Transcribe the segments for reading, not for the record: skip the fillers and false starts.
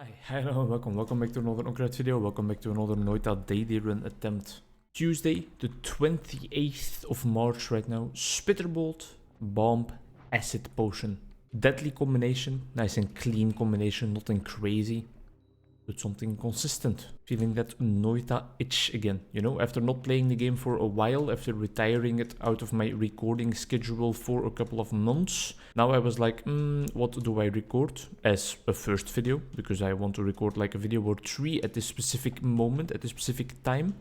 Hi, hello, welcome back to another Onkruid video, welcome back to another Noita daily run attempt. Tuesday, the 28th of March right now, Spitterbolt, Bomb, Acid Potion. Deadly combination, nice and clean combination, nothing crazy, but something consistent. Feeling that Noita itch again, you know, after not playing the game for a while, after retiring it out of my recording schedule for a couple of months. Now I was like, what do I record as a first video? Because I want to record like a video or 3 at this specific moment, at this specific time.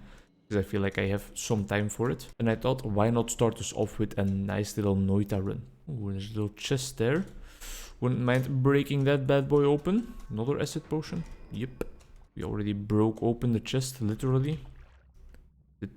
Because I feel like I have some time for it. And I thought, why not start us off with a nice little Noita run? Ooh, there's a little chest there. Wouldn't mind breaking that bad boy open. Another acid potion. Yep. We already broke open the chest, literally. Did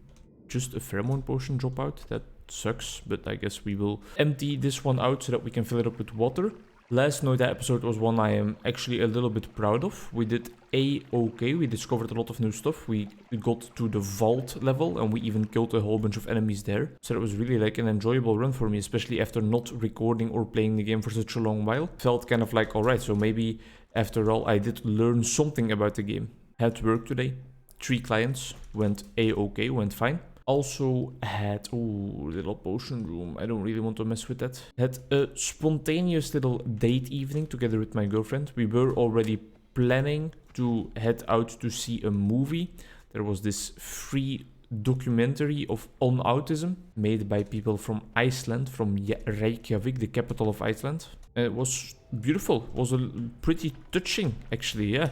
just a pheromone potion drop out? That sucks, but I guess we will empty this one out so that we can fill it up with water. Last Noita episode was one I am actually a little bit proud of. We did A-okay, we discovered a lot of new stuff. We got to the vault level and we even killed a whole bunch of enemies there. So it was really like an enjoyable run for me, especially after not recording or playing the game for such a long while. Felt kind of like, alright, so maybe after all I did learn something about the game. Had work today, 3 clients, went A-okay, went fine. Also had, little potion room, I don't really want to mess with that. Had a spontaneous little date evening together with my girlfriend. We were already planning to head out to see a movie. There was this free documentary on autism made by people from Iceland, from Reykjavik, the capital of Iceland. It was beautiful, it was pretty touching actually, yeah.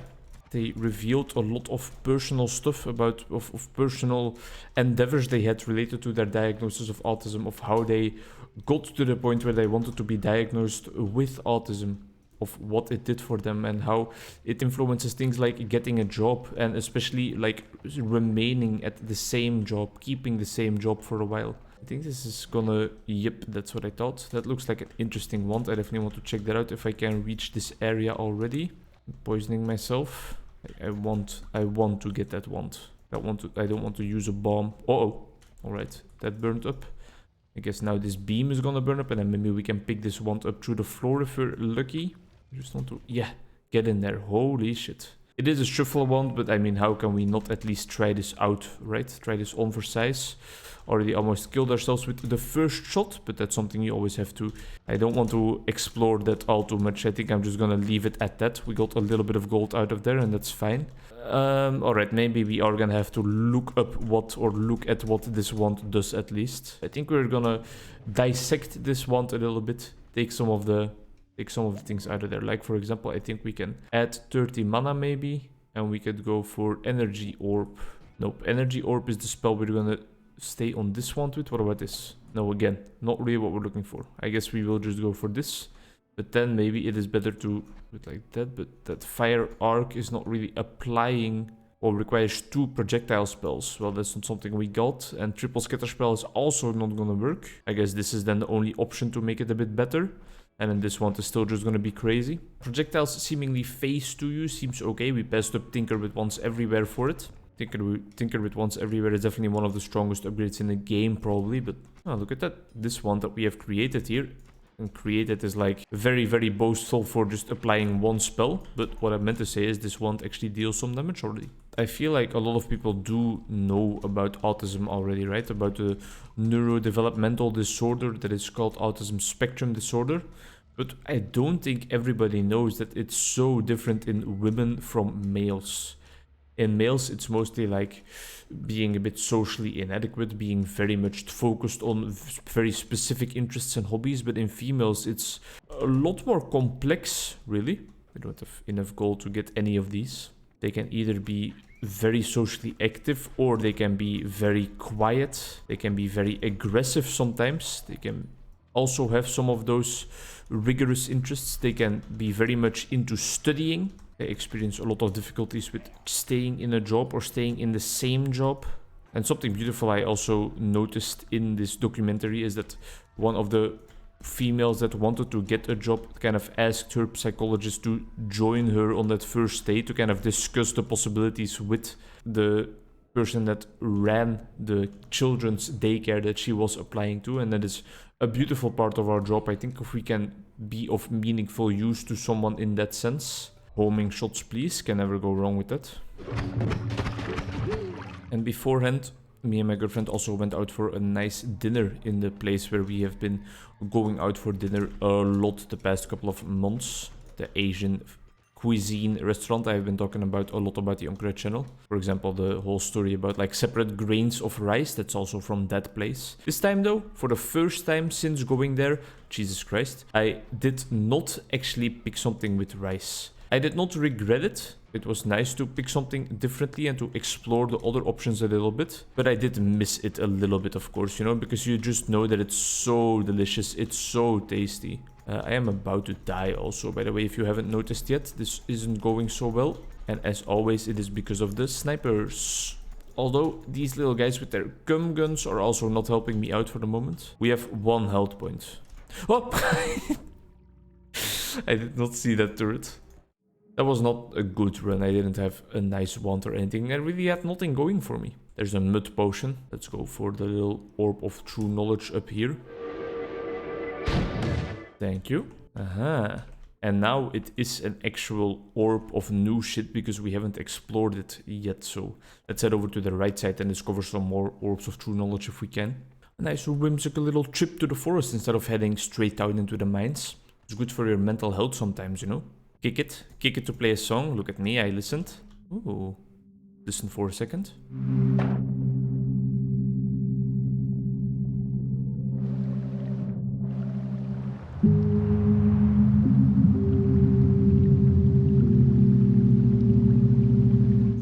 They revealed a lot of personal stuff about of personal endeavors they had related to their diagnosis of autism, of how they got to the point where they wanted to be diagnosed with autism, of what it did for them and how it influences things like getting a job and especially like remaining at the same job, keeping the same job for a while. I think this is gonna, yep, that's what I thought. That looks like an interesting wand. I definitely want to check that out if I can reach this area already. I'm poisoning myself. I want to get that wand. I don't want to use a bomb. Alright, that burned up. I guess now this beam is gonna burn up and then maybe we can pick this wand up through the floor if we're lucky. I just want to, yeah, get in there. Holy shit. It is a shuffle wand, but I mean, how can we not at least try this out, right? Try this on for size. Already almost killed ourselves with the first shot, but that's something you always have to. I don't want to explore that all too much. I think I'm just gonna leave it at that. We got a little bit of gold out of there and that's fine. Alright, maybe we are gonna have to look at what this wand does at least. I think we're gonna dissect this wand a little bit, take some of the things out of there. Like for example, I think we can add 30 mana maybe, and we could go for energy orb. Nope, energy orb is the spell we're gonna stay on this one with. What about this? No, again, not really what we're looking for. I guess we will just go for this, but then maybe it is better to do it like that. But that fire arc is not really applying or requires 2 projectile spells. Well, that's not something we got, and triple scatter spell is also not gonna work. I guess this is then the only option to make it a bit better. And then this one is still just gonna be crazy. Projectiles seemingly phase to you seems okay. We passed up Tinker with Wands Everywhere for it. Tinker with Wands Everywhere is definitely one of the strongest upgrades in the game probably, but oh, look at that. This one that we have created here, and created is like very, very boastful for just applying one spell, but what I meant to say is this wand actually deals some damage already. I feel like a lot of people do know about autism already, right? About the neurodevelopmental disorder that is called autism spectrum disorder. But I don't think everybody knows that it's so different in women from males. In males, it's mostly like being a bit socially inadequate, being very much focused on very specific interests and hobbies. But in females, it's a lot more complex, really. I don't have enough gold to get any of these. They can either be very socially active or they can be very quiet. They can be very aggressive sometimes. They can also have some of those rigorous interests. They can be very much into studying. They experience a lot of difficulties with staying in a job or staying in the same job. And something beautiful I also noticed in this documentary is that one of the females that wanted to get a job kind of asked her psychologist to join her on that first day to kind of discuss the possibilities with the person that ran the children's daycare that she was applying to. And that is a beautiful part of our job. I think if we can be of meaningful use to someone in that sense, Homing shots, please. Can never go wrong with that. And beforehand, me and my girlfriend also went out for a nice dinner in the place where we have been going out for dinner a lot the past couple of months. The Asian cuisine restaurant I've been talking about a lot about the Onkruid channel. For example, the whole story about like separate grains of rice, that's also from that place. This time though, for the first time since going there, Jesus Christ, I did not actually pick something with rice. I did not regret it. It was nice to pick something differently and to explore the other options a little bit. But I did miss it a little bit, of course, you know, because you just know that it's so delicious. It's so tasty. I am about to die also, by the way, if you haven't noticed yet. This isn't going so well. And as always, it is because of the snipers. Although these little guys with their cum guns are also not helping me out for the moment. We have 1 health point. Oh! I did not see that turret. That was not a good run. I didn't have a nice wand or anything. I really had nothing going for me. There's a mud potion. Let's go for the little orb of true knowledge up here. Thank you. Aha. And now it is an actual orb of new shit because we haven't explored it yet. So let's head over to the right side and discover some more orbs of true knowledge if we can. A nice whimsical little trip to the forest instead of heading straight down into the mines. It's good for your mental health sometimes, you know. Kick it to play a song. Look at me, I listened. Ooh, listen for a second.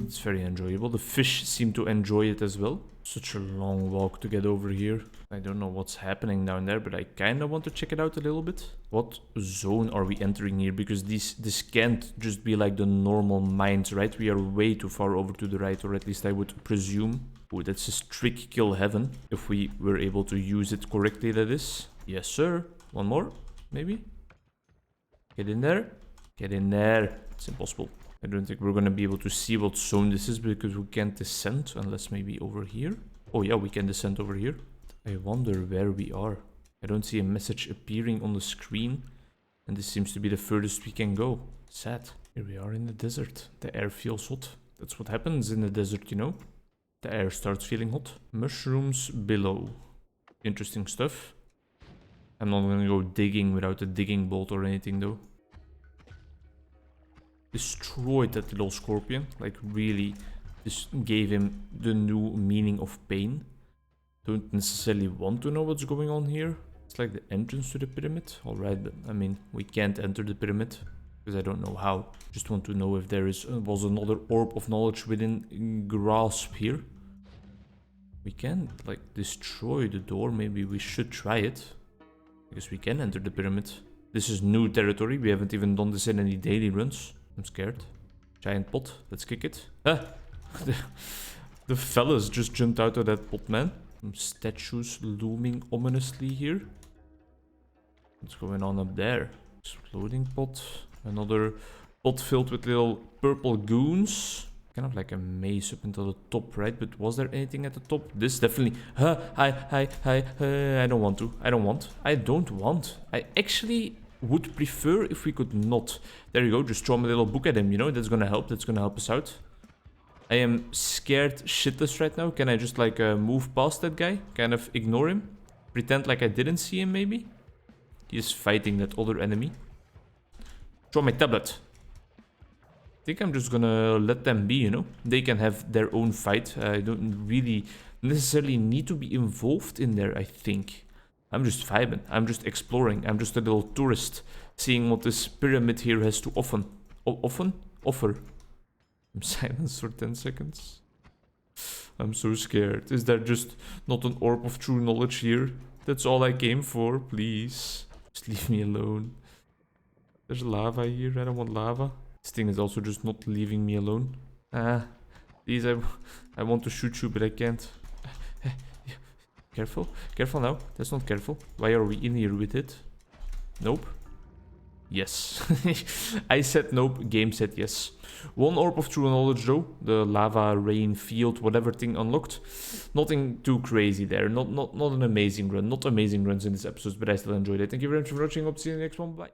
It's very enjoyable. The fish seem to enjoy it as well. Such a long walk to get over here. I don't know what's happening down there, but I kind of want to check it out a little bit. What zone are we entering here? Because this can't just be like the normal mines, right? We are way too far over to the right, or at least I would presume. Oh, that's a strict kill heaven. If we were able to use it correctly, that is. Yes, sir. One more, maybe? Get in there. Get in there. It's impossible. I don't think we're gonna be able to see what zone this is because we can't descend unless maybe over here. Oh yeah, we can descend over here. I wonder where we are. I don't see a message appearing on the screen. And this seems to be the furthest we can go. Sad. Here we are in the desert. The air feels hot. That's what happens in the desert, you know. The air starts feeling hot. Mushrooms below. Interesting stuff. I'm not gonna go digging without a digging bolt or anything though. Destroyed that little scorpion. Like really just gave him the new meaning of pain. Don't necessarily want to know what's going on here. It's like the entrance to the pyramid. Alright, but I mean, we can't enter the pyramid because I don't know how. Just want to know if there was another orb of knowledge within grasp here. We can like destroy the door. Maybe we should try it because we can enter the pyramid. This is new territory. We haven't even done this in any daily runs. I'm scared. Giant pot. Let's kick it. Ah! The fellas just jumped out of that pot, man. Some statues looming ominously here. What's going on up there? Exploding pot. Another pot filled with little purple goons. Kind of like a maze up until the top, right? But was there anything at the top? This definitely... I don't want to. I don't want. I actually would prefer if we could not. There you go. Just throw a little book at him, you know? That's gonna help. That's gonna help us out. I am scared shitless right now. Can I just like move past that guy? Kind of ignore him? Pretend like I didn't see him maybe? He is fighting that other enemy. Throw my tablet. I think I'm just gonna let them be, you know? They can have their own fight. I don't really necessarily need to be involved in there, I think. I'm just vibing. I'm just exploring. I'm just a little tourist. Seeing what this pyramid here has to offer. I'm silenced for 10 seconds. I'm so scared. Is there just not an orb of true knowledge here? That's all I came for, please. Just leave me alone. There's lava here. I don't want lava. This thing is also just not leaving me alone. Please, I want to shoot you, but I can't. Careful. Careful now. That's not careful. Why are we in here with it? Nope. Yes. I said nope. Game said yes. One orb of true knowledge though. The lava, rain, field, whatever thing unlocked. Nothing too crazy there. Not an amazing run. Not amazing runs in this episode, but I still enjoyed it. Thank you very much for watching. Hope to see you in the next one. Bye.